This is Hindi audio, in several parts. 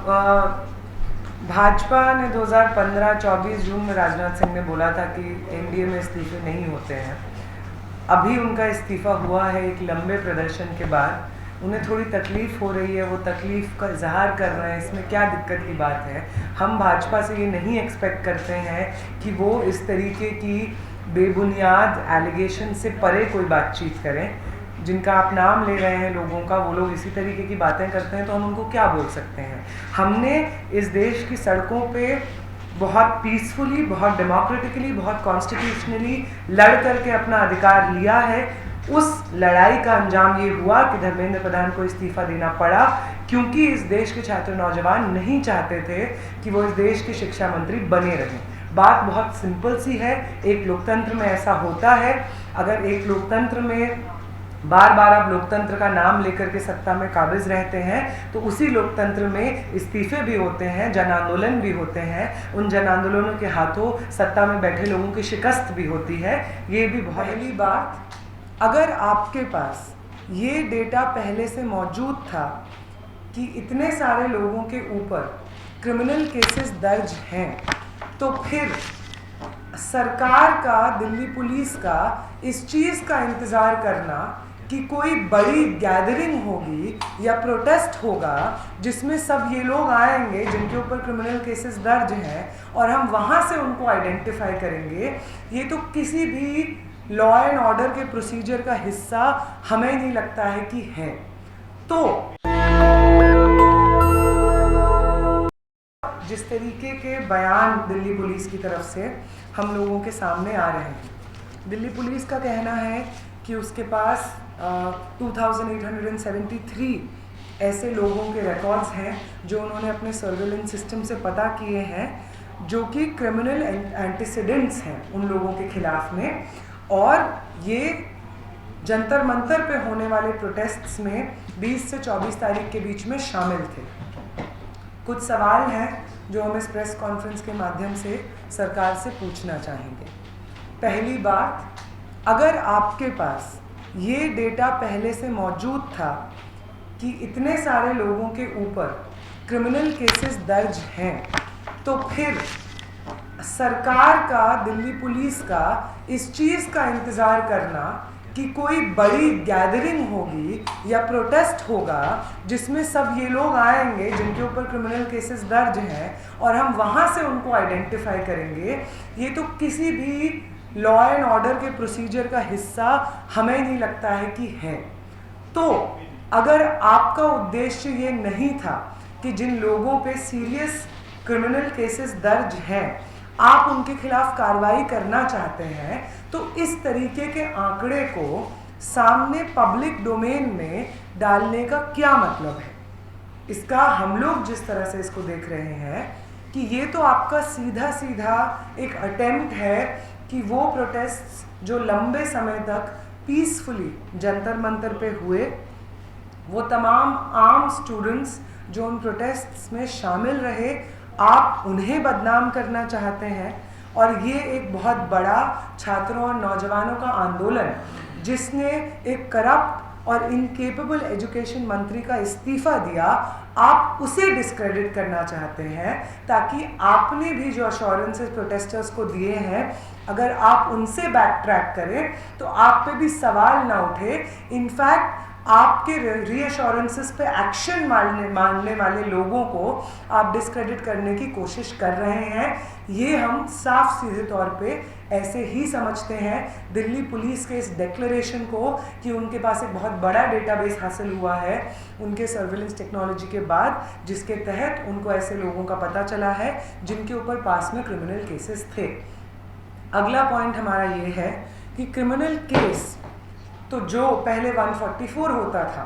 भाजपा ने 2015-24 जून में राजनाथ सिंह ने बोला था कि एनडीए में इस्तीफे नहीं होते हैं। अभी उनका इस्तीफा हुआ है एक लंबे प्रदर्शन के बाद। उन्हें थोड़ी तकलीफ़ हो रही है, वो तकलीफ़ का इजहार कर रहे हैं। इसमें क्या दिक्कत की बात है? हम भाजपा से ये नहीं एक्सपेक्ट करते हैं कि वो इस तरीके की बेबुनियाद एलिगेशन से परे कोई बातचीत करें। जिनका आप नाम ले रहे हैं लोगों का, वो लोग इसी तरीके की बातें करते हैं तो हम उनको क्या बोल सकते हैं? हमने इस देश की सड़कों पे बहुत पीसफुली, बहुत डेमोक्रेटिकली, बहुत कॉन्स्टिट्यूशनली लड़ करके अपना अधिकार लिया है। उस लड़ाई का अंजाम ये हुआ कि धर्मेंद्र प्रधान को इस्तीफा देना पड़ा, क्योंकि इस देश के छात्र नौजवान नहीं चाहते थे कि वो इस देश के शिक्षा मंत्री बने रहें। बात बहुत सिंपल सी है। एक लोकतंत्र में ऐसा होता है। अगर एक लोकतंत्र में बार बार आप लोकतंत्र का नाम लेकर के सत्ता में काबिज रहते हैं तो उसी लोकतंत्र में इस्तीफे भी होते हैं, जन आंदोलन भी होते हैं। उन जन आंदोलनों के हाथों सत्ता में बैठे लोगों की शिकस्त भी होती है। ये भी बहुत पहली बात, अगर आपके पास ये डेटा पहले से मौजूद था कि इतने सारे लोगों के ऊपर क्रिमिनल केसेस दर्ज हैं, तो फिर सरकार का, दिल्ली पुलिस का इस चीज़ का इंतज़ार करना कि कोई बड़ी गैदरिंग होगी या प्रोटेस्ट होगा जिसमें सब ये लोग आएंगे जिनके ऊपर क्रिमिनल केसेस दर्ज हैं और हम वहाँ से उनको आइडेंटिफाई करेंगे, ये तो किसी भी लॉ एंड ऑर्डर के प्रोसीजर का हिस्सा हमें नहीं लगता है कि है। तो जिस तरीके के बयान दिल्ली पुलिस की तरफ से हम लोगों के सामने आ रहे हैं, दिल्ली पुलिस का कहना है कि उसके पास 2873 ऐसे लोगों के रिकॉर्ड्स हैं जो उन्होंने अपने सर्वेलेंस सिस्टम से पता किए हैं, जो कि क्रिमिनल एंटीसीडेंट्स हैं उन लोगों के खिलाफ में, और ये जंतर मंतर पे होने वाले प्रोटेस्ट्स में 20 से 24 तारीख के बीच में शामिल थे। कुछ सवाल हैं जो हम इस प्रेस कॉन्फ्रेंस के माध्यम से सरकार से पूछना चाहेंगे। पहली बात, अगर आपके पास ये डेटा पहले से मौजूद था कि इतने सारे लोगों के ऊपर क्रिमिनल केसेस दर्ज हैं, तो फिर सरकार का, दिल्ली पुलिस का इस चीज़ का इंतज़ार करना कि कोई बड़ी गैदरिंग होगी या प्रोटेस्ट होगा जिसमें सब ये लोग आएंगे जिनके ऊपर क्रिमिनल केसेस दर्ज हैं और हम वहाँ से उनको आइडेंटिफाई करेंगे, ये तो किसी भी लॉ एंड ऑर्डर के प्रोसीजर का हिस्सा हमें नहीं लगता है कि है। तो अगर आपका उद्देश्य ये नहीं था कि जिन लोगों पे सीरियस क्रिमिनल केसेस दर्ज हैं आप उनके खिलाफ कार्रवाई करना चाहते हैं, तो इस तरीके के आंकड़े को सामने पब्लिक डोमेन में डालने का क्या मतलब है? इसका हम लोग जिस तरह से इसको देख रहे हैं कि ये तो आपका सीधा सीधा एक अटेम्प्ट है कि वो प्रोटेस्ट्स जो लंबे समय तक पीसफुली जंतर मंतर पे हुए, वो तमाम आम स्टूडेंट्स जो उन प्रोटेस्ट्स में शामिल रहे, आप उन्हें बदनाम करना चाहते हैं। और ये एक बहुत बड़ा छात्रों और नौजवानों का आंदोलन जिसने एक करप्ट और इनकेपेबल एजुकेशन मंत्री का इस्तीफा दिया, आप उसे डिस्क्रेडिट करना चाहते हैं ताकि आपने भी जो अश्योरेंसेस प्रोटेस्टर्स को दिए हैं, अगर आप उनसे बैक ट्रैक करें तो आप पे भी सवाल ना उठे। इनफैक्ट आपके रीअश्योरेंसेस पे एक्शन मानने वाले लोगों को आप डिस्क्रेडिट करने की कोशिश कर रहे हैं। ये हम साफ सीधे तौर पे ऐसे ही समझते हैं दिल्ली पुलिस के इस डिक्लेरेशन को कि उनके पास एक बहुत बड़ा डेटाबेस हासिल हुआ है उनके सर्वेलेंस टेक्नोलॉजी के बाद, जिसके तहत उनको ऐसे लोगों का पता चला है जिनके ऊपर पास में क्रिमिनल केसेस थे। अगला पॉइंट हमारा ये है कि क्रिमिनल केस तो जो पहले 144 होता था,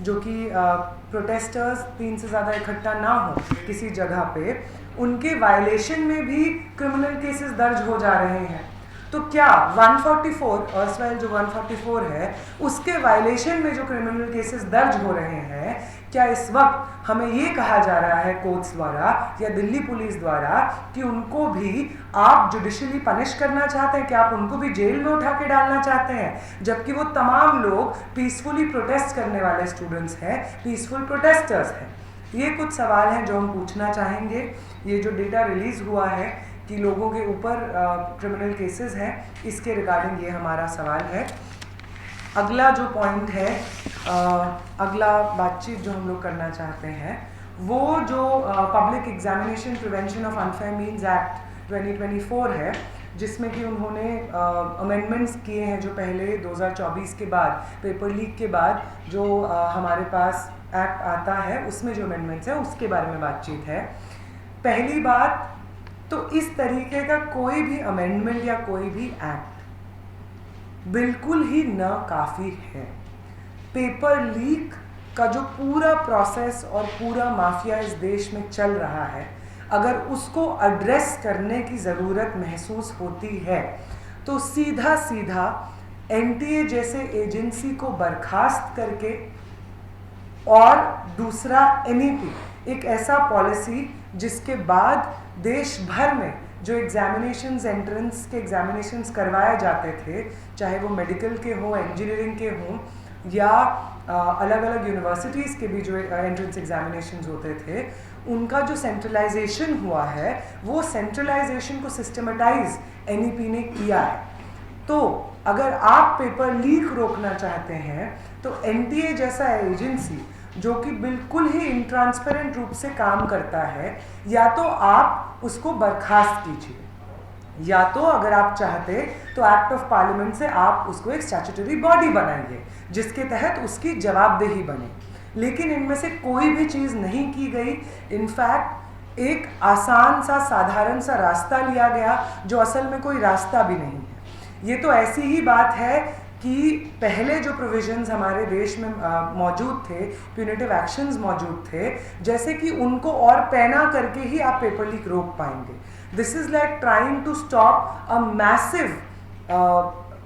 जो कि प्रोटेस्टर्स 3 से ज़्यादा इकट्ठा ना हो किसी जगह पे, उनके वायलेशन में भी क्रिमिनल केसेस दर्ज हो जा रहे हैं। तो क्या 144 अर्सवाइल जो 144 है उसके वायलेशन में जो क्रिमिनल केसेस दर्ज हो रहे हैं, क्या इस वक्त हमें ये कहा जा रहा है कोर्ट्स द्वारा या दिल्ली पुलिस द्वारा कि उनको भी आप जुडिशली पनिश करना चाहते हैं, कि आप उनको भी जेल में उठा के डालना चाहते हैं, जबकि वो तमाम लोग पीसफुली प्रोटेस्ट करने वाले स्टूडेंट्स हैं, पीसफुल प्रोटेस्टर्स हैं? ये कुछ सवाल हैं जो हम पूछना चाहेंगे। ये जो डेटा रिलीज़ हुआ है कि लोगों के ऊपर क्रिमिनल केसेस हैं, इसके रिगार्डिंग ये हमारा सवाल है। अगला जो पॉइंट है, अगला बातचीत जो हम लोग करना चाहते हैं वो जो public examination prevention of unfair means act 2024 है, जिसमें कि उन्होंने अमेंडमेंट्स किए हैं जो पहले 2024 के बाद पेपर लीक के बाद जो हमारे पास एक्ट आता है उसमें जो अमेंडमेंट्स हैं उसके बारे में बातचीत है। पहली बात तो इस तरीके का कोई भी अमेंडमेंट या कोई भी एक्ट बिल्कुल ही न काफ़ी है। पेपर लीक का जो पूरा प्रोसेस और पूरा माफिया इस देश में चल रहा है, अगर उसको एड्रेस करने की ज़रूरत महसूस होती है तो सीधा सीधा एनटीए जैसे एजेंसी को बर्खास्त करके और दूसरा एनईपी, एक ऐसा पॉलिसी जिसके बाद देश भर में जो एग्जामिनेशंस, एंट्रेंस के एग्जामिनेशंस करवाए जाते थे, चाहे वो मेडिकल के हों, इंजीनियरिंग के हों या अलग अलग यूनिवर्सिटीज़ के भी जो एंट्रेंस एग्जामिनेशंस होते थे, उनका जो सेंट्रलाइजेशन हुआ है वो सेंट्रलाइजेशन को सिस्टमेटाइज एनईपी ने किया है। तो अगर आप पेपर लीक रोकना चाहते हैं तो एनटीए जैसा एजेंसी जो कि बिल्कुल ही इनट्रांसपेरेंट रूप से काम करता है, या तो आप उसको बर्खास्त कीजिए, या तो अगर आप चाहते तो एक्ट ऑफ पार्लियामेंट से आप उसको एक स्टैट्यूटरी बॉडी बनाइए जिसके तहत उसकी जवाबदेही बने। लेकिन इनमें से कोई भी चीज़ नहीं की गई। इनफैक्ट एक आसान सा साधारण सा रास्ता लिया गया जो असल में कोई रास्ता भी नहीं है। ये तो ऐसी ही बात है कि पहले जो प्रोविजंस हमारे देश में मौजूद थे, प्यूनिटिव एक्शंस मौजूद थे, जैसे कि उनको और पैना करके ही आप पेपर लीक रोक पाएंगे। This is like trying to stop a massive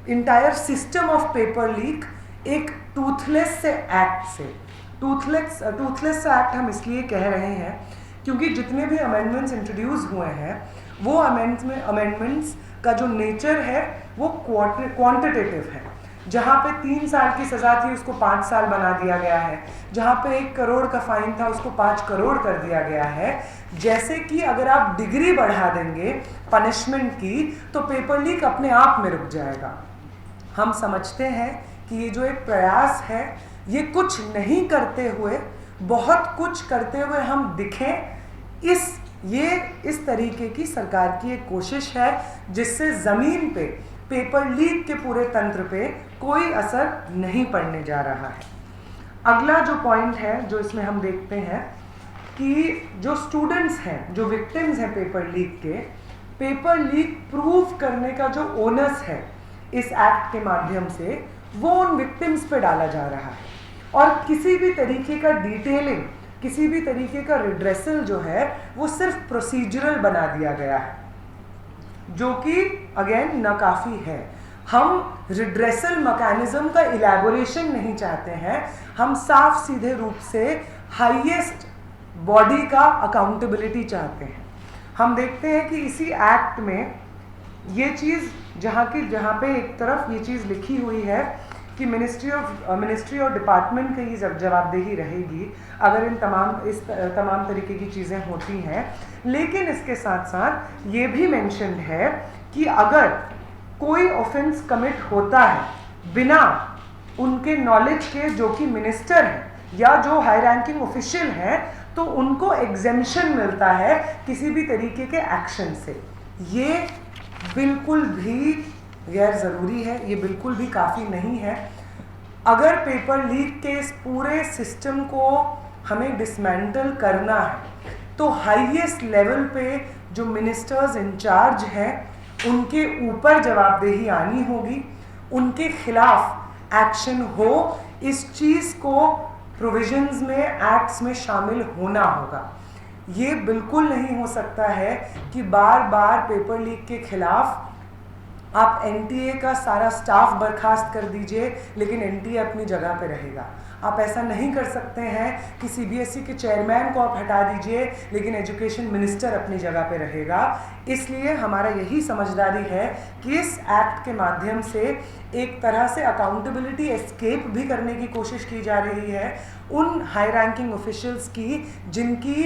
entire system of paper leak एक टूथलेस से एक्ट से। टूथलेस एक्ट हम इसलिए कह रहे हैं क्योंकि जितने भी अमेंडमेंट्स इंट्रोड्यूस हुए हैं वो अमेंडमेंट्स का जो नेचर है वो क्वांटिटेटिव है। जहाँ पे 3 साल की सज़ा थी उसको 5 साल बना दिया गया है, जहाँ पे 1 करोड़ का फाइन था उसको 5 करोड़ कर दिया गया है। जैसे कि अगर आप डिग्री बढ़ा देंगे पनिशमेंट की तो पेपर लीक अपने आप में रुक जाएगा। हम समझते हैं कि ये जो एक प्रयास है ये कुछ नहीं करते हुए बहुत कुछ करते हुए हम दिखें, इस तरीके की सरकार की एक कोशिश है जिससे ज़मीन पे पेपर लीक के पूरे तंत्र पे कोई असर नहीं पड़ने जा रहा है। अगला जो पॉइंट है जो इसमें हम देखते हैं कि जो स्टूडेंट्स हैं, जो विक्टिम्स हैं पेपर लीक के, पेपर लीक प्रूव करने का जो ओनस है इस एक्ट के माध्यम से वो उन विक्टिम्स पे डाला जा रहा है। और किसी भी तरीके का डिटेलिंग, किसी भी तरीके का रिड्रेसल जो है वो सिर्फ प्रोसीजरल बना दिया गया है, जो कि अगेन नाकाफी है। हम रिड्रेसल मैकेनिज्म का इलैबोरेशन नहीं चाहते हैं, हम साफ सीधे रूप से हाईएस्ट बॉडी का अकाउंटेबिलिटी चाहते हैं। हम देखते हैं कि इसी एक्ट में ये चीज़ जहाँ पे एक तरफ ये चीज़ लिखी हुई है कि मिनिस्ट्री और डिपार्टमेंट की जवाबदेही रहेगी अगर इस तमाम तरीके की चीज़ें होती हैं। लेकिन इसके साथ साथ ये भी मेंशन है कि अगर कोई ऑफेंस कमिट होता है बिना उनके नॉलेज के, जो कि मिनिस्टर हैं या जो हाई रैंकिंग ऑफिशियल हैं, तो उनको एग्जेम्पशन मिलता है किसी भी तरीके के एक्शन से। ये बिल्कुल भी गैर ज़रूरी है, ये बिल्कुल भी काफ़ी नहीं है। अगर पेपर लीक के इस पूरे सिस्टम को हमें डिसमेंटल करना है तो हाईएस्ट लेवल पे जो मिनिस्टर्स इंचार्ज हैं उनके ऊपर जवाबदेही आनी होगी, उनके खिलाफ एक्शन हो, इस चीज़ को प्रोविजंस में, एक्ट्स में शामिल होना होगा। ये बिल्कुल नहीं हो सकता है कि बार बार पेपर लीक के खिलाफ आप एनटीए का सारा स्टाफ बर्खास्त कर दीजिए लेकिन एनटीए अपनी जगह पे रहेगा। आप ऐसा नहीं कर सकते हैं कि CBSE के चेयरमैन को आप हटा दीजिए लेकिन एजुकेशन मिनिस्टर अपनी जगह पे रहेगा। इसलिए हमारा यही समझदारी है कि इस एक्ट के माध्यम से एक तरह से अकाउंटेबिलिटी एस्केप भी करने की कोशिश की जा रही है उन हाई रैंकिंग ऑफिशियल्स की जिनकी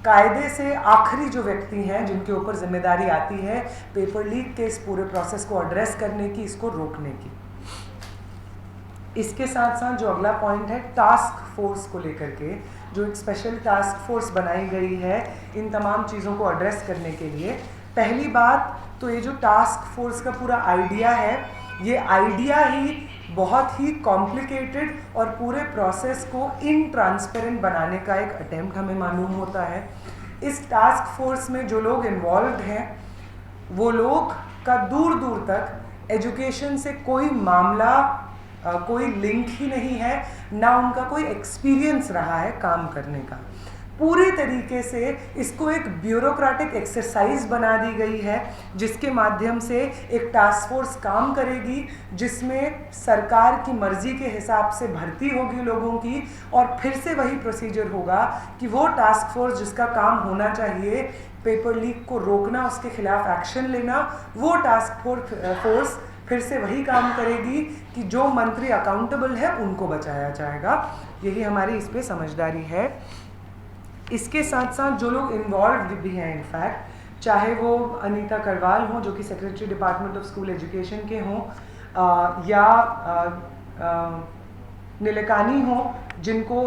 कायदे से आखिरी जो व्यक्ति हैं जिनके ऊपर जिम्मेदारी आती है पेपर लीक के इस पूरे प्रोसेस को एड्रेस करने की, इसको रोकने की। इसके साथ साथ जो अगला पॉइंट है टास्क फोर्स को लेकर के, जो एक स्पेशल टास्क फोर्स बनाई गई है इन तमाम चीज़ों को एड्रेस करने के लिए। पहली बात तो ये जो टास्क फोर्स का पूरा आइडिया है, ये आइडिया ही बहुत ही कॉम्प्लिकेटेड और पूरे प्रोसेस को इनट्रांसपेरेंट बनाने का एक अटेम्प्ट हमें मालूम होता है। इस टास्क फोर्स में जो लोग इन्वॉल्व हैं वो लोग का दूर दूर तक एजुकेशन से कोई मामला कोई लिंक ही नहीं है, ना उनका कोई एक्सपीरियंस रहा है काम करने का। पूरी तरीके से इसको एक ब्यूरोक्रेटिक एक्सरसाइज बना दी गई है जिसके माध्यम से एक टास्क फोर्स काम करेगी जिसमें सरकार की मर्जी के हिसाब से भर्ती होगी लोगों की, और फिर से वही प्रोसीजर होगा कि वो टास्क फोर्स जिसका काम होना चाहिए पेपर लीक को रोकना, उसके खिलाफ एक्शन लेना, वो टास्क फोर्स फिर से वही काम करेगी कि जो मंत्री अकाउंटेबल है उनको बचाया जाएगा। यही हमारी इस पे समझदारी है। इसके साथ साथ जो लोग इन्वॉल्व भी हैं, इनफैक्ट चाहे वो अनीता करवाल हों जो कि secretary department of school education के हों, या नीलकानी हों जिनको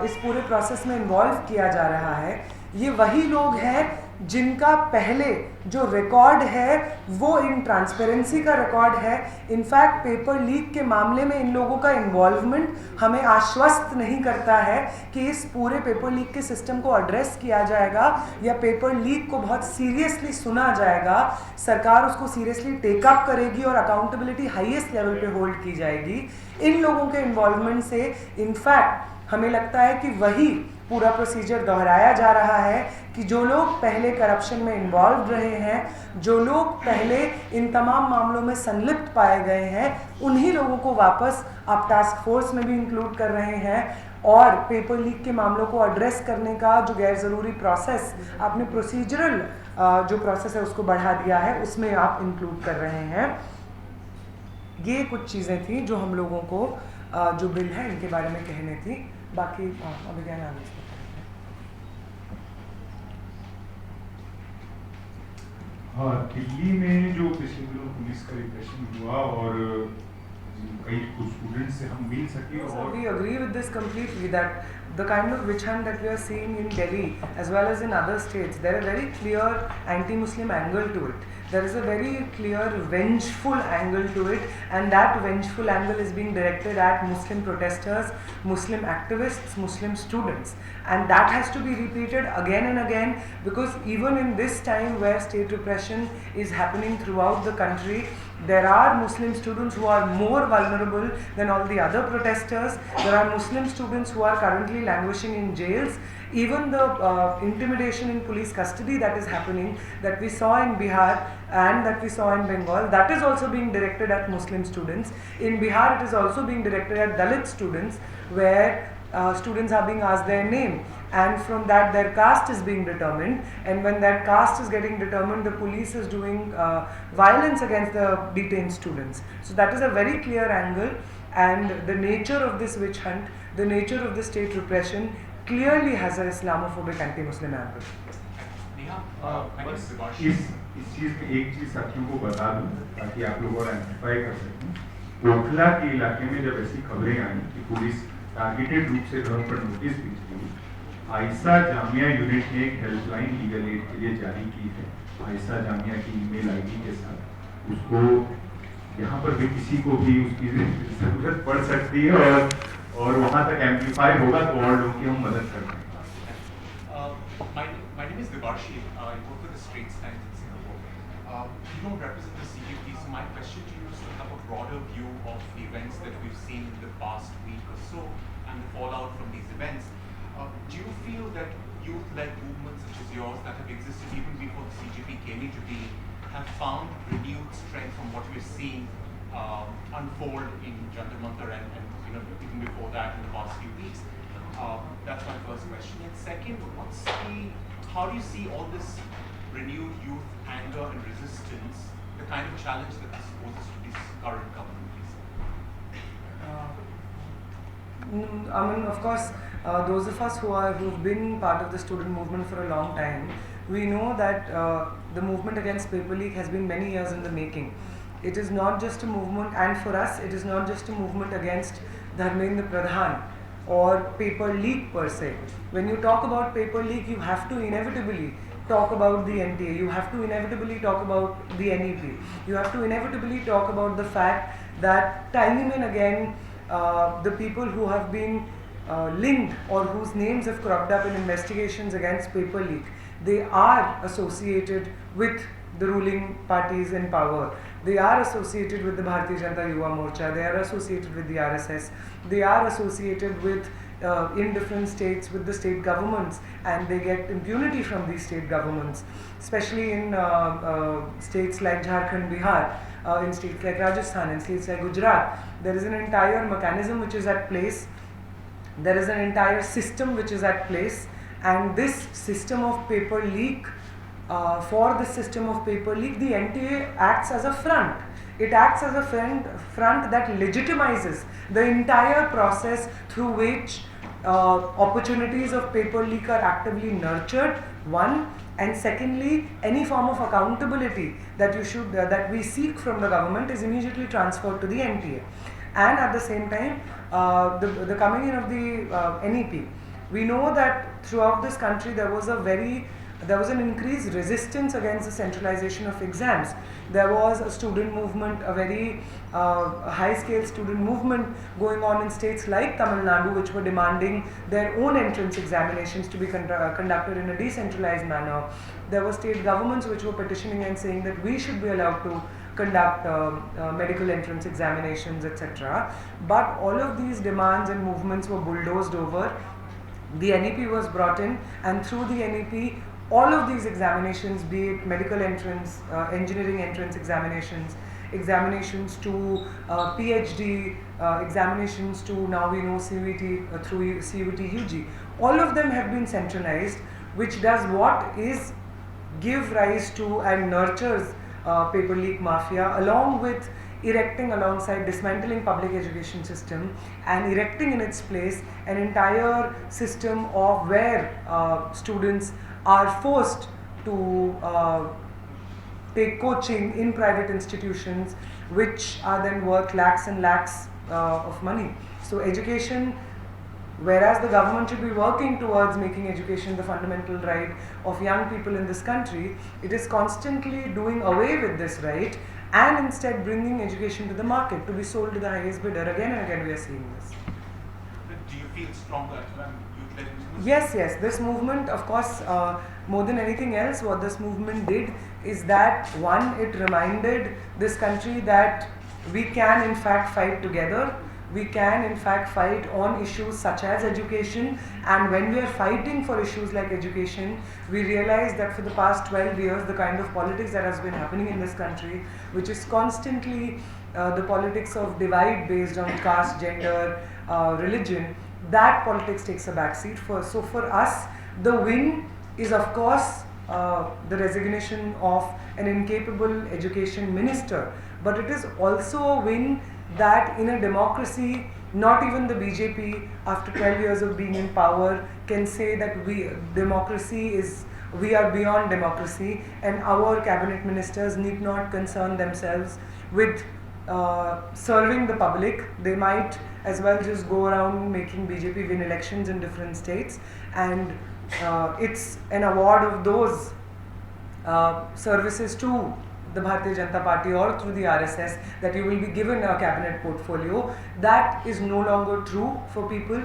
इस पूरे प्रोसेस में इन्वॉल्व किया जा रहा है, ये वही लोग हैं जिनका पहले जो रिकॉर्ड है वो इन ट्रांसपेरेंसी का रिकॉर्ड है। इनफैक्ट पेपर लीक के मामले में इन लोगों का इन्वॉल्वमेंट हमें आश्वस्त नहीं करता है कि इस पूरे पेपर लीक के सिस्टम को एड्रेस किया जाएगा या पेपर लीक को बहुत सीरियसली सुना जाएगा, सरकार उसको सीरियसली टेकअप करेगी और अकाउंटेबिलिटी हाईएस्ट लेवल पे होल्ड की जाएगी। इन लोगों के इन्वॉल्वमेंट से इनफैक्ट हमें लगता है कि वही पूरा प्रोसीजर दोहराया जा रहा है कि जो लोग पहले करप्शन में इन्वॉल्व रहे हैं, जो लोग पहले इन तमाम मामलों में संलिप्त पाए गए हैं, उन्हीं लोगों को वापस आप टास्क फोर्स में भी इंक्लूड कर रहे हैं, और पेपर लीक के मामलों को एड्रेस करने का जो गैर ज़रूरी प्रोसेस आपने प्रोसीजरल जो प्रोसेस है उसको बढ़ा दिया है उसमें आप इंक्लूड कर रहे हैं। ये कुछ चीज़ें थी जो हम लोगों को जो बिल है इनके बारे में कहने थी। बाकी अभिज्ञान आगे हाँ, दिल्ली में जो पिछले दिनों पुलिस का रिप्रेशन हुआ और कई कुछ स्टूडेंट्स से हम मिल सके, और we agree with this completely that the kind of witch hunt that we are seeing in Delhi as well as in other states, there is a very clear anti-Muslim angle to it. There is a very clear vengeful angle to it, and that vengeful angle is being directed at Muslim protesters, Muslim activists, Muslim students, and that has to be repeated again and again, because even in this time where state repression is happening throughout the country, there are Muslim students who are more vulnerable than all the other protesters. There are Muslim students who are currently languishing in jails. Even the intimidation in police custody that is happening, that we saw in Bihar and that we saw in Bengal, that is also being directed at Muslim students. In Bihar it is also being directed at Dalit students, where students are being asked their name, and from that their caste is being determined, and when that caste is getting determined, the police is doing violence against the detained students. So that is a very clear angle, and the nature of this witch hunt, the nature of the state repression clearly has an Islamophobic anti-Muslim angle. इस चीज में एक चीज साथियों को बता दूं ताकि आप लोग और एम्प्लीफाई कर सकें। ओखला के इलाके में जब ऐसी खबरें आई कि पुलिस टारगेटेड रूप से घर पर नोटिस भेज रही, आयशा जामिया यूनिट ने एक हेल्पलाइन लीगल एड के लिए जारी की है। आयशा जामिया की ईमेल आईडी के साथ उसको यहाँ पर भी किसी को भी उसकी जरूरत पड़ सकती है, और वहाँ तक एम्प्लीफाई होगा तो और लोगों की हम मदद कर पाएंगे। My name is Devarshi. I work for the Straits Times in Singapore. You don't represent the CUP, so my question to you is to have a broader view of the events that we've seen in the past week or so and the fallout from these events. Do you feel that youth-led movements such as yours that have existed even before the CGP came into being have found renewed strength from what we're seeing unfold in Jantar Mantar and even before that in the past few weeks. That's my first question. And second, how do you see all this renewed youth anger and resistance, the kind of challenge that this poses to this current government, please? I mean, of course, those of us who've been part of the student movement for a long time, we know that the movement against paper leak has been many years in the making. It is not just a movement, and for us, it is not just a movement against Dharmendra Pradhan or paper leak per se. When you talk about paper leak, you have to inevitably talk about the NTA, you have to inevitably talk about the NEP, you have to inevitably talk about the fact that time and again, the people who have been linked or whose names have cropped up in investigations against paper leak, they are associated with the ruling parties in power. They are associated with the Bharatiya Janata Yuva Morcha, they are associated with the RSS, they are associated with in different states with the state governments, and they get impunity from these state governments, especially in states like Jharkhand, Bihar, in states like Rajasthan, in states like Gujarat. There is an entire mechanism which is at place, there is an entire system which is at place, and this system of paper leak, for the system of paper leak, the NTA acts as a front. It acts as a front that legitimizes the entire process through which opportunities of paper leak are actively nurtured, one, and secondly, any form of accountability that we seek from the government is immediately transferred to the NTA. And at the same time, the coming in of the NEP, we know that throughout this country there was an increased resistance against the centralization of exams. There was a student movement, a very high-scale student movement going on in states like Tamil Nadu, which were demanding their own entrance examinations to be conducted in a decentralized manner. There were state governments which were petitioning and saying that we should be allowed to conduct medical entrance examinations, etc. But all of these demands and movements were bulldozed over. The NEP was brought in, and through the NEP, all of these examinations, be it medical entrance, engineering entrance examinations, examinations to PhD, examinations to now we know CUET through CUET UG, all of them have been centralized, which does what is give rise to and nurtures paper leak mafia, along with dismantling public education system and erecting in its place an entire system of where students are forced to take coaching in private institutions, which are then worth lakhs and lakhs of money. So education, whereas the government should be working towards making education the fundamental right of young people in this country, it is constantly doing away with this right and instead bringing education to the market to be sold to the highest bidder. Again and again we are seeing this. But do you feel stronger when youth-led movement? Yes. This movement, of course, more than anything else, what this movement did is that, one, it reminded this country that we can in fact fight together. We can in fact fight on issues such as education, and when we are fighting for issues like education, we realize that for the past 12 years, the kind of politics that has been happening in this country, which is constantly the politics of divide based on caste, gender, religion, that politics takes a backseat. So for us, the win is of course the resignation of an incapable education minister, but it is also a win that in a democracy, not even the BJP after 12 years of being in power can say that we are beyond democracy, and our cabinet ministers need not concern themselves with serving the public. They might as well just go around making BJP win elections in different states, and it's an award of those services to the Bharatiya Janata Party or through the RSS that you will be given a cabinet portfolio. That is no longer true for people.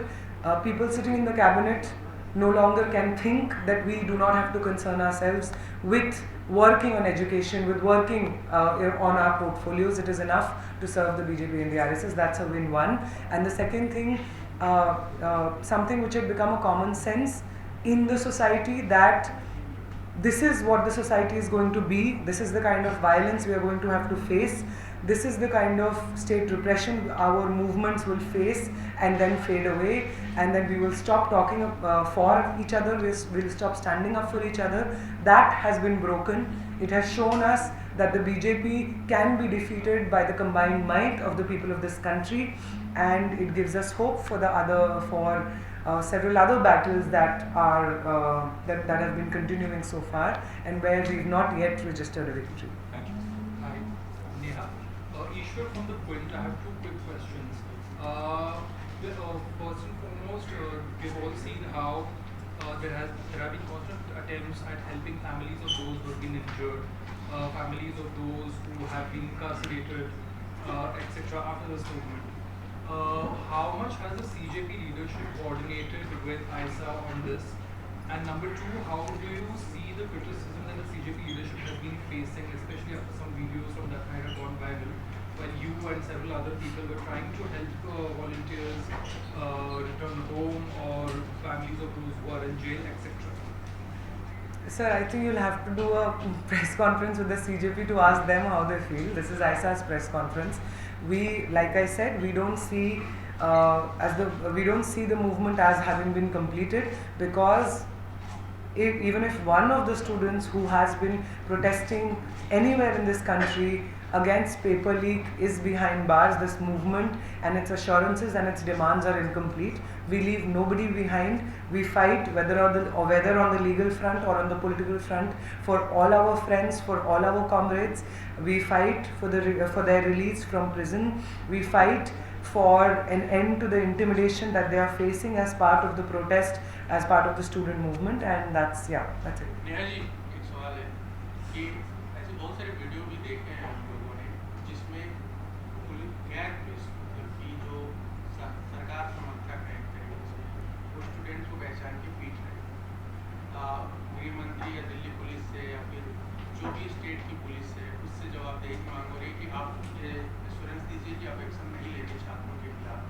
People sitting in the cabinet no longer can think that we do not have to concern ourselves with working on education, with working on our portfolios. It is enough to serve the BJP and the RSS. That's a win one. And the second thing, something which had become a common sense in the society, that this is what the society is going to be, this is the kind of violence we are going to have to face. this is the kind of state repression our movements will face and then fade away, and then we will stop talking for each other, we'll stop standing up for each other. That has been broken. It has shown us that the BJP can be defeated by the combined might of the people of this country, and it gives us hope for several other battles that have been continuing so far and where we've not yet registered a victory. Thank you. Hi, Neha. Ishwar from The Quint. I have two quick questions. First and foremost, we've all seen how there have been constant attempts at helping families of those who have been injured, families of those who have been incarcerated, etc. after this movement. How much has the CJP leadership coordinated with ISA on this? And number two, how do you see the criticism that the CJP leadership has been facing, especially after some videos from that time have gone viral, when you and several other people were trying to help volunteers return home or families of those who are in jail, etc.? Sir, I think you'll have to do a press conference with the CJP to ask them how they feel. This is ISA's press conference. We, like I said, we don't see the movement as having been completed, because even if one of the students who has been protesting anywhere in this country against paper leak is behind bars, this movement and its assurances and its demands are incomplete. We leave nobody behind. We fight whether on the legal front or on the political front for all our friends, for all our comrades. We fight for their release from prison. We fight for an end to the intimidation that they are facing as part of the protest, as part of the student movement, and that's it. Neha ji, एक सवाल है कि ऐसे बहुत सारे वीडियो भी देखे हैं हम लोगों ने जिसमें गैर पुलिस की जो सरकार समर्थक है तरीके से वो स्टूडेंट्स को पहचान के पीट रहे हैं। गृह मंत्री या दिल्ली पुलिस से या फिर जो भी स्टेट की पुलिस है उससे जवाबदेही मांग हो रही है कि आप एश्योरेंस दीजिए कि आप एक्शन नहीं लेंगे छात्रों के खिलाफ।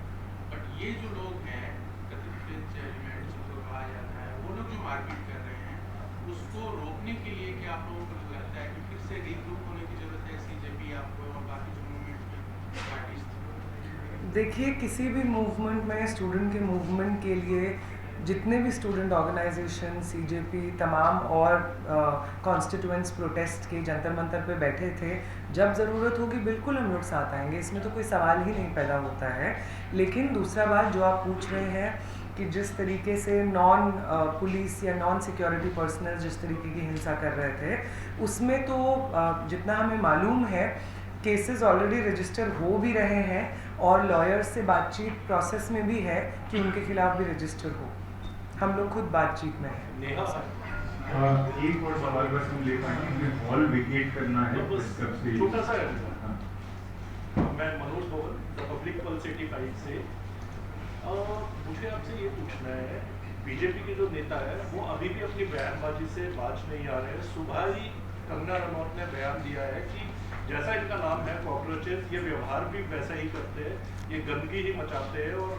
बट ये जो लोग हैं कथित एलिमेंट्स जिनको कहा जाता है, वो लोग जो मारपीट कर रहे हैं उसको रोकने के लिए क्या आप लोगों को लगता है कि फिर से रीग्रुप होने की जरूरत है CJP आपको और बाकी जो मूवमेंट की पार्टीज थी? देखिए, किसी भी मूवमेंट में, स्टूडेंट के मूवमेंट के लिए जितने भी स्टूडेंट ऑर्गेनाइजेशन, CJP, तमाम और कॉन्स्टिट्यूएंट्स प्रोटेस्ट के जंतर मंतर पे बैठे थे, जब ज़रूरत होगी बिल्कुल हम लोग साथ आएंगे, इसमें तो कोई सवाल ही नहीं पैदा होता है। लेकिन दूसरा बात जो आप पूछ रहे हैं कि जिस तरीके से नॉन पुलिस या नॉन सिक्योरिटी पर्सनल जिस तरीके की हिंसा कर रहे थे, उसमें तो जितना हमें मालूम है केसेस ऑलरेडी रजिस्टर हो भी रहे हैं और लॉयर्स से बातचीत प्रोसेस में भी है कि उनके खिलाफ भी रजिस्टर हो। हम लोग खुद बातचीत में हैं। एक और सवाल बस हम ले पाएंगे, हॉल वेकेट करना है सबसे छोटा सा। मैं मनोज भवन पब्लिक पल्स 85 से। मुझे आपसे ये पूछना है, बीजेपी के जो नेता है वो अभी भी अपनी बयानबाजी से बाज नहीं आ रहे हैं। सुबह ही कंगना रनौत ने बयान दिया है कि जैसा इनका नाम है कॉकरोचेस, ये व्यवहार भी वैसा ही करते हैं, ये गंदगी ही मचाते हैं और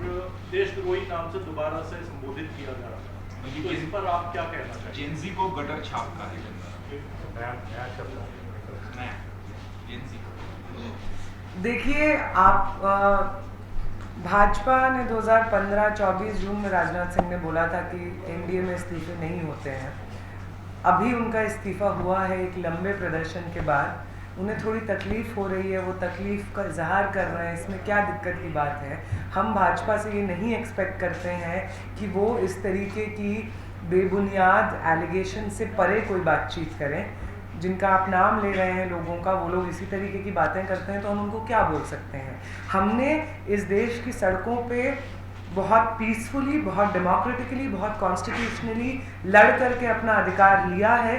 देशद्रोही नाम से दोबारा से संबोधित किया जा रहा है। तो इस पर आप क्या कहना चाहिए? जेंजी को गटर छाप का है देखिए, आप भाजपा ने 2015-24 जून में राजनाथ सिंह ने बोला था कि एनडीए में इस्तीफे नहीं होते हैं। अभी उनका इस्तीफा हुआ है एक लंबे प्रदर्शन के बाद। उन्हें थोड़ी तकलीफ़ हो रही है, वो तकलीफ़ का इजहार कर रहे हैं, इसमें क्या दिक्कत की बात है? हम भाजपा से ये नहीं एक्सपेक्ट करते हैं कि वो इस तरीके की बेबुनियाद एलिगेशन से परे कोई बातचीत करें। जिनका आप नाम ले रहे हैं लोगों का, वो लोग इसी तरीके की बातें करते हैं तो हम उनको क्या बोल सकते हैं? हमने इस देश की सड़कों पे बहुत पीसफुली, बहुत डेमोक्रेटिकली, बहुत कॉन्स्टिट्यूशनली लड़ करके अपना अधिकार लिया है।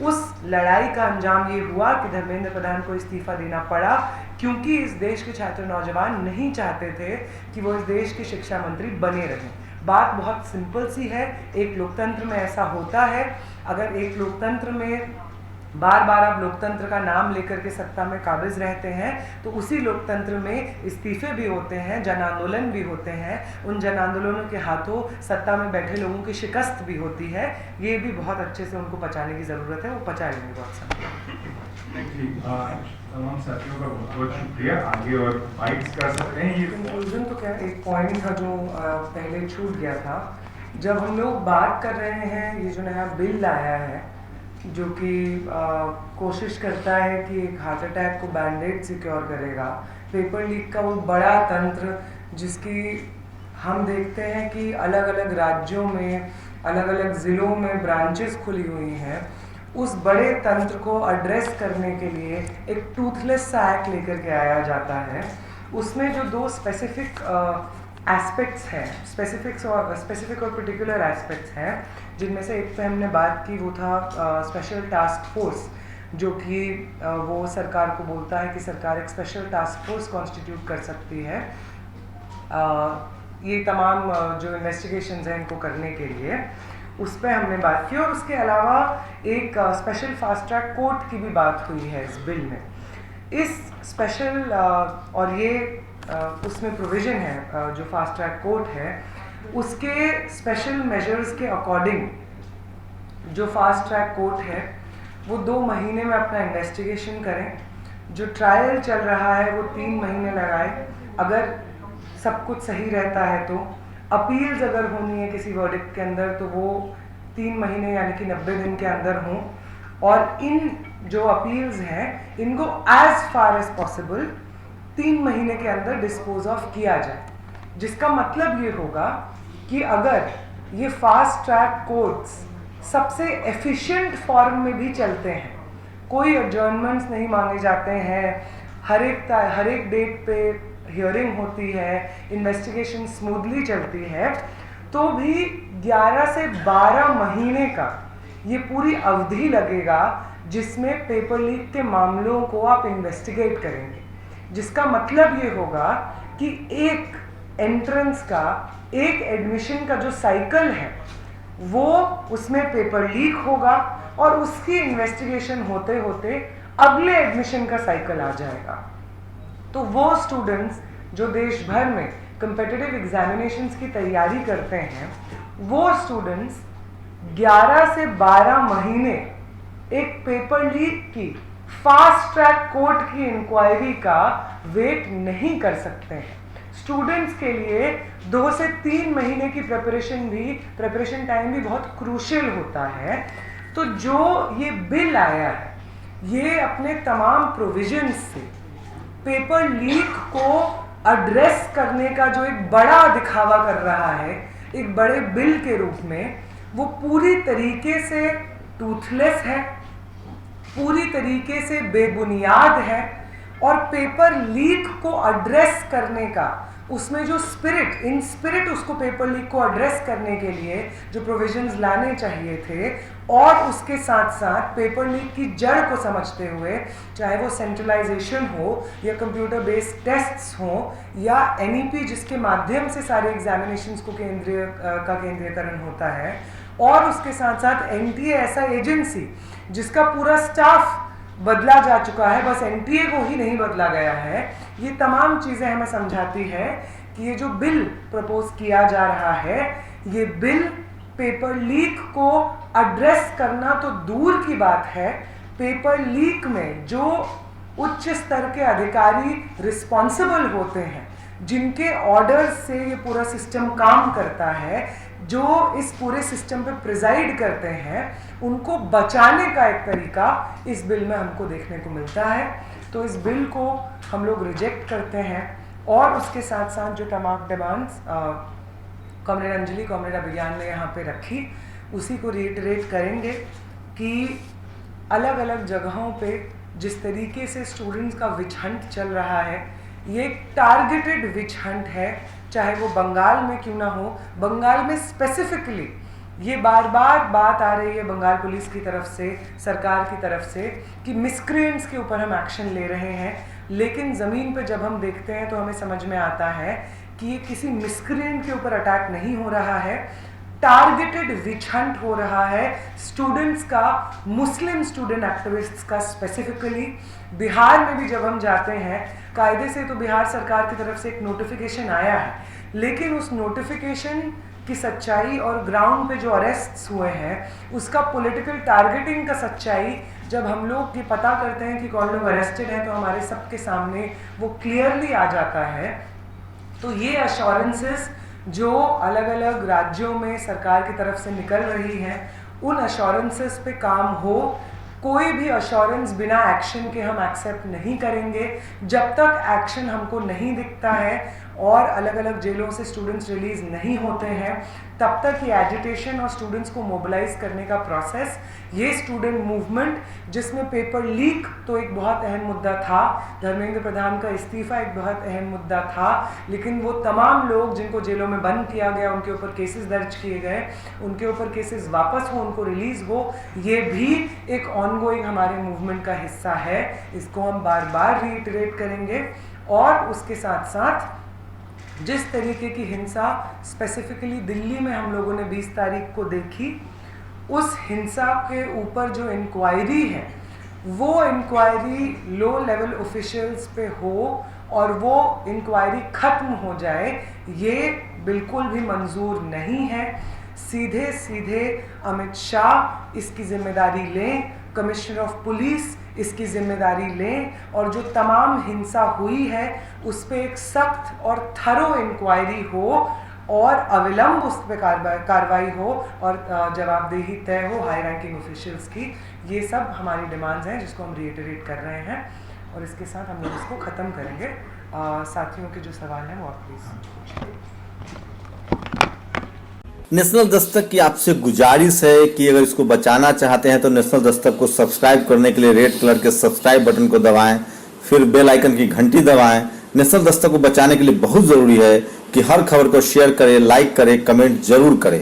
उस लड़ाई का अंजाम ये हुआ कि धर्मेंद्र प्रधान को इस्तीफा देना पड़ा, क्योंकि इस देश के छात्र नौजवान नहीं चाहते थे कि वो इस देश के शिक्षा मंत्री बने रहें। बात बहुत सिंपल सी है, एक लोकतंत्र में ऐसा होता है। अगर एक लोकतंत्र में बार बार आप लोकतंत्र का नाम लेकर के सत्ता में काबिज रहते हैं तो उसी लोकतंत्र में इस्तीफे भी होते हैं, जन आंदोलन भी होते हैं। उन जन आंदोलनों के हाथों सत्ता में बैठे लोगों की शिकस्त भी होती है। ये भी बहुत अच्छे से उनको पचाने की ज़रूरत है, वो पचा लेंगे बहुत समय। तमाम साथियों का बहुत बहुत शुक्रिया। आगे और बाइट्स कर सकते हैं। ये कंक्लूजन तो क्या, एक पॉइंट था जो पहले छूट गया था। जब हम लोग बात कर रहे हैं, ये जो नया बिल आया है जो कि कोशिश करता है कि एक हार्ट अटैक को बैंडेड सिक्योर करेगा, पेपर लीक का वो बड़ा तंत्र जिसकी हम देखते हैं कि अलग अलग राज्यों में, अलग अलग ज़िलों में ब्रांचेस खुली हुई हैं, उस बड़े तंत्र को एड्रेस करने के लिए एक टूथलेस सा एक्ट लेकर के आया जाता है। उसमें जो दो स्पेसिफिक एस्पेक्ट्स हैं, स्पेसिफिक और पर्टिकुलर एस्पेक्ट्स हैं, जिनमें से एक पे हमने बात की, वो था स्पेशल टास्क फोर्स, जो कि वो सरकार को बोलता है कि सरकार एक स्पेशल टास्क फोर्स कॉन्स्टिट्यूट कर सकती है ये तमाम जो इन्वेस्टिगेशंस हैं इनको करने के लिए। उस पर हमने बात की और उसके अलावा एक स्पेशल फास्ट ट्रैक कोर्ट की भी बात हुई है इस बिल में। इस स्पेशल और ये उसमें प्रोविज़न है जो फास्ट ट्रैक कोर्ट है उसके स्पेशल मेजर्स के अकॉर्डिंग जो फास्ट ट्रैक कोर्ट है वो 2 महीने में अपना इन्वेस्टिगेशन करें, जो ट्रायल चल रहा है वो 3 महीने लगाए, अगर सब कुछ सही रहता है तो अपील्स अगर होनी है किसी वर्डिक्ट के अंदर तो वो 3 महीने यानी कि 90 दिन के अंदर हों, और इन जो अपील्स हैं इनको एज फार एज पॉसिबल 3 महीने के अंदर डिस्पोज ऑफ किया जाए। जिसका मतलब ये होगा कि अगर ये फास्ट ट्रैक कोर्ट्स सबसे एफिशिएंट फॉर्म में भी चलते हैं, कोई एडजर्नमेंट्स नहीं मांगे जाते हैं, हर एक डेट पे हियरिंग होती है, इन्वेस्टिगेशन स्मूथली चलती है, तो भी 11 से 12 महीने का ये पूरी अवधि लगेगा जिसमें पेपर लीक के मामलों को आप इन्वेस्टिगेट करेंगे। जिसका मतलब ये होगा कि एक एंट्रेंस का, एक एडमिशन का जो साइकिल है वो उसमें पेपर लीक होगा और उसकी इन्वेस्टिगेशन होते होते अगले एडमिशन का साइकिल आ जाएगा। तो वो स्टूडेंट्स जो देश भर में कम्पिटिटिव एग्जामिनेशंस की तैयारी करते हैं, वो स्टूडेंट्स 11 से 12 महीने एक पेपर लीक की फास्ट ट्रैक कोर्ट की इंक्वायरी का वेट नहीं कर सकते हैं। स्टूडेंट्स के लिए 2 से 3 महीने की प्रिपरेशन टाइम भी बहुत क्रूशियल होता है। तो जो ये बिल आया है ये अपने तमाम प्रोविजंस से पेपर लीक को एड्रेस करने का जो एक बड़ा दिखावा कर रहा है एक बड़े बिल के रूप में, वो पूरी तरीके से टूथलेस है, पूरी तरीके से बेबुनियाद है, और पेपर लीक को एड्रेस करने का उसमें जो इन स्पिरिट उसको पेपर लीक को एड्रेस करने के लिए जो प्रोविजंस लाने चाहिए थे, और उसके साथ साथ पेपर लीक की जड़ को समझते हुए, चाहे वो सेंट्रलाइजेशन हो या कंप्यूटर बेस्ड टेस्ट्स हो या NEP जिसके माध्यम से सारे एग्जामिनेशंस को केंद्रीयकरण होता है, और उसके साथ साथ NTA ऐसा एजेंसी जिसका पूरा स्टाफ बदला जा चुका है, बस NTA को ही नहीं बदला गया है। ये तमाम चीज़ें हमें समझाती है कि ये जो बिल प्रपोज किया जा रहा है, ये बिल पेपर लीक को एड्रेस करना तो दूर की बात है, पेपर लीक में जो उच्च स्तर के अधिकारी रिस्पॉन्सिबल होते हैं, जिनके ऑर्डर्स से ये पूरा सिस्टम काम करता है, जो इस पूरे सिस्टम पे प्रिजाइड करते हैं, उनको बचाने का एक तरीका इस बिल में हमको देखने को मिलता है। तो इस बिल को हम लोग रिजेक्ट करते हैं, और उसके साथ साथ जो तमाम डिमांड्स कॉमरेड अंजलि, कॉमरेड अभिज्ञान ने यहाँ पे रखी, उसी को रिइटरेट करेंगे कि अलग अलग जगहों पे जिस तरीके से स्टूडेंट्स का विच हंट चल रहा है, ये एक टारगेटेड विच हंट है, चाहे वो बंगाल में क्यों ना हो। बंगाल में स्पेसिफिकली ये बार बार बात आ रही है बंगाल पुलिस की तरफ से, सरकार की तरफ से, कि मिसक्रिएंट्स के ऊपर हम एक्शन ले रहे हैं, लेकिन ज़मीन पे जब हम देखते हैं तो हमें समझ में आता है कि ये किसी मिसक्रिएंट के ऊपर अटैक नहीं हो रहा है, टारगेटेड विच हंट हो रहा है स्टूडेंट्स का, मुस्लिम स्टूडेंट एक्टिविस्ट्स का स्पेसिफिकली। बिहार में भी जब हम जाते हैं, कायदे से तो बिहार सरकार की तरफ से एक नोटिफिकेशन आया है, लेकिन उस नोटिफिकेशन की सच्चाई और ग्राउंड पे जो अरेस्ट्स हुए हैं उसका पॉलिटिकल टारगेटिंग का सच्चाई जब हम लोग ये पता करते हैं कि कौन लोग अरेस्टेड हैं तो हमारे सबके सामने वो क्लियरली आ जाता है। तो ये अश्योरेंसेस जो अलग अलग राज्यों में सरकार की तरफ से निकल रही हैं, उन अश्योरेंसेस पे काम हो। कोई भी अश्योरेंस बिना एक्शन के हम एक्सेप्ट नहीं करेंगे। जब तक एक्शन हमको नहीं दिखता है और अलग अलग जेलों से स्टूडेंट्स रिलीज नहीं होते हैं, तब तक ये एजिटेशन और स्टूडेंट्स को मोबिलाइज करने का प्रोसेस, ये स्टूडेंट मूवमेंट जिसमें पेपर लीक तो एक बहुत अहम मुद्दा था, धर्मेंद्र प्रधान का इस्तीफा एक बहुत अहम मुद्दा था, लेकिन वो तमाम लोग जिनको जेलों में बंद किया गया, उनके ऊपर केसेस दर्ज किए गए, उनके ऊपर केसेस वापस हो, उनको रिलीज हो, ये भी एक ऑनगोइंग हमारे मूवमेंट का हिस्सा है। इसको हम बार बार रीइटरेट करेंगे। और उसके साथ साथ जिस तरीके की हिंसा स्पेसिफिकली दिल्ली में हम लोगों ने 20 तारीख को देखी, उस हिंसा के ऊपर जो इंक्वायरी है वो इंक्वायरी लो लेवल ऑफिशियल्स पे हो और वो इंक्वायरी खत्म हो जाए, ये बिल्कुल भी मंजूर नहीं है। सीधे सीधे अमित शाह इसकी जिम्मेदारी लें, कमिश्नर ऑफ पुलिस इसकी जिम्मेदारी लें और जो तमाम हिंसा हुई है उस पर एक सख्त और थरो इंक्वायरी हो और अविलंब उस पर कार्रवाई हो और जवाबदेही तय हो हाई रैंकिंग ऑफिशियल्स की। ये सब हमारी डिमांड्स हैं जिसको हम रीइटरेट कर रहे हैं और इसके साथ हम लोग इसको ख़त्म करेंगे। साथियों के जो सवाल हैं वो आप प्लीज़। नेशनल दस्तक की आपसे गुजारिश है कि अगर इसको बचाना चाहते हैं तो नेशनल दस्तक को सब्सक्राइब करने के लिए रेड कलर के सब्सक्राइब बटन को दबाएं, फिर बेल आइकन की घंटी दबाएं। नेशनल दस्तक को बचाने के लिए बहुत जरूरी है कि हर खबर को शेयर करें, लाइक करें, कमेंट जरूर करें।